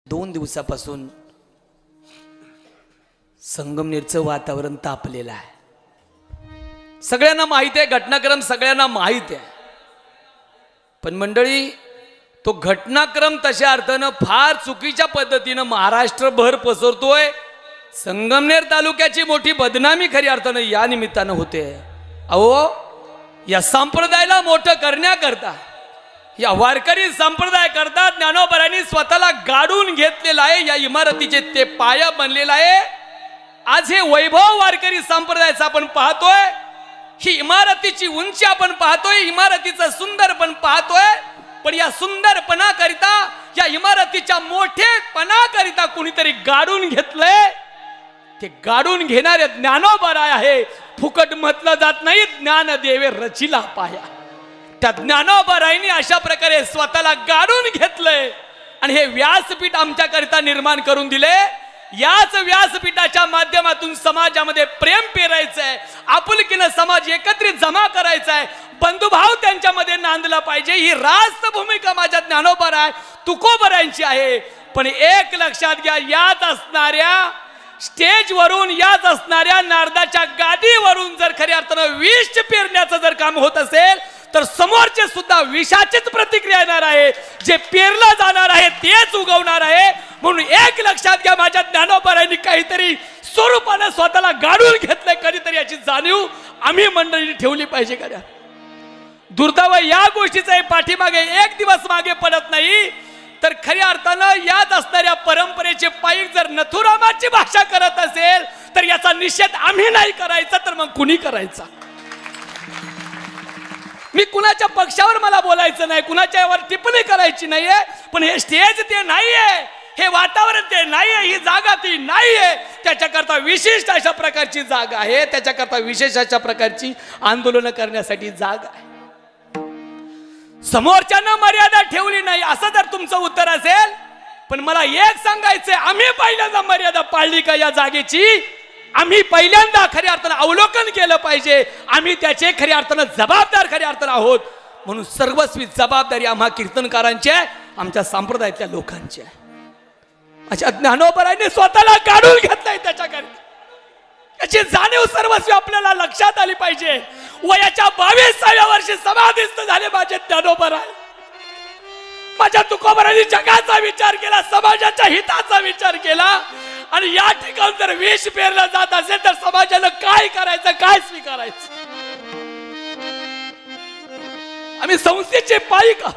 2 दिवसापासून संगमनेरचं वातावरण तापलेलं आहे. सगळ्यांना माहिती आहे, घटनाक्रम सगळ्यांना माहिती आहे. पण मंडळी, तो घटनाक्रम तशा अर्थानं फार चुकीच्या पद्धतीनं महाराष्ट्रभर पसरतोय. संगमनेर तालुक्याची मोठी बदनामी खरी अर्थानं या निमित्तानं होते. अहो, या संप्रदायाला मोठं करण्याकरता, या वारकरी संप्रदाय करता ज्ञानोबांनी स्वतःला गाडून घेतलेला आहे. या इमारतीचे ते पाया बनलेला आहे. आज हे वैभव वारकरी संप्रदायाचं आपण पाहतोय. ही इमारतीची उंची आपण पाहतोय, इमारतीचं सुंदरपण पाहतोय. पण या सुंदरपणाकरिता, या इमारतीच्या मोठेपणाकरिता कुणीतरी गाडून घेतलंय. ते गाडून घेणारे ज्ञानोबराय आहे. फुकट म्हटलं जात नाही, ज्ञान देवे रचिला पाया. त्या ज्ञानोबरायांनी अशा प्रकारे स्वतःला गाडून घेतलंय आणि हे व्यासपीठ आमच्याकरिता निर्माण करून दिले. याच व्यासपीठाच्या माध्यमातून समाजामध्ये प्रेम पेरायचंय, आपुलकीनं समाज एकत्रित जमा करायचा आहे, बंधुभाव त्यांच्यामध्ये नांदला पाहिजे. ही रास्त भूमिका माझ्या ज्ञानोबराय तुकोबरायांची आहे. पण एक लक्षात घ्या, यात असणाऱ्या स्टेजवरून, यात असणाऱ्या नारदाच्या गादीवरून जर खऱ्या अर्थानं विष पेरण्याचं जर काम होत असेल तर समोरचे सुद्धा विषाचीच प्रतिक्रिया येणार आहे. जे पेरलं जाणार आहे तेच उगवणार आहे. म्हणून एक लक्षात घ्या, माझ्या ज्ञानोबरायांनी काहीतरी स्वरूपाने स्वतःला गाडून घेतलंय. कधीतरी याची जाणीव आम्ही मंडळीने ठेवली पाहिजे. करा दुर्दैव या गोष्टीचा पाठीमागे एक दिवस मागे पडत नाही तर खऱ्या अर्थानं यात असणाऱ्या परंपरेचे पायी जर नथुरामाची भाषा करत असेल तर याचा निषेध आम्ही नाही करायचा तर मग कुणी करायचा. मी कुणाच्या पक्षावर मला बोलायचं नाही, कुणाच्यावर टिप्पणी करायची नाहीये. पण हे स्टेज ते नाहीये, हे वातावरण ते नाहीये, ही जागा ती नाहीये. त्याच्याकरता विशिष्ट अशा प्रकारची जागा आहे, त्याच्याकरता विशेष अशा प्रकारची आंदोलन करण्यासाठी जागा आहे. समोरच्यानं मर्यादा ठेवली नाही असं जर तुमचं उत्तर असेल, पण मला एक सांगायचंय, आम्ही पहिल्यांदा मर्यादा पाळली का या जागेची? आम्ही पहिल्यांदा खऱ्या अर्थानं अवलोकन केलं पाहिजे. आम्ही त्याचे खऱ्या अर्थानं जबाबदार खऱ्या अर्थानं आहोत. म्हणून सर्वस्वी जबाबदारी आम्हा कीर्तनकारांची आहे, आमच्या संप्रदायातल्या लोकांची आहे. अशा ज्ञानोबरायांनी स्वतःला काढून घेतलंय. त्याच्याकरता याची जाणीव सर्वस्वी आपल्याला लक्षात आली पाहिजे. वयाच्या 22व्या वर्षी समाधिस्थ झाले माझे ज्ञानोबराय. माझ्या तुकोबरायांनी जगाचा विचार केला, समाजाच्या हिताचा विचार केला. आणि या ठिकाणी जर विष पेरलं जात असेल तर समाजाला काय करायचं, काय स्वीकारायचं? आम्ही संस्थेचे पायी का?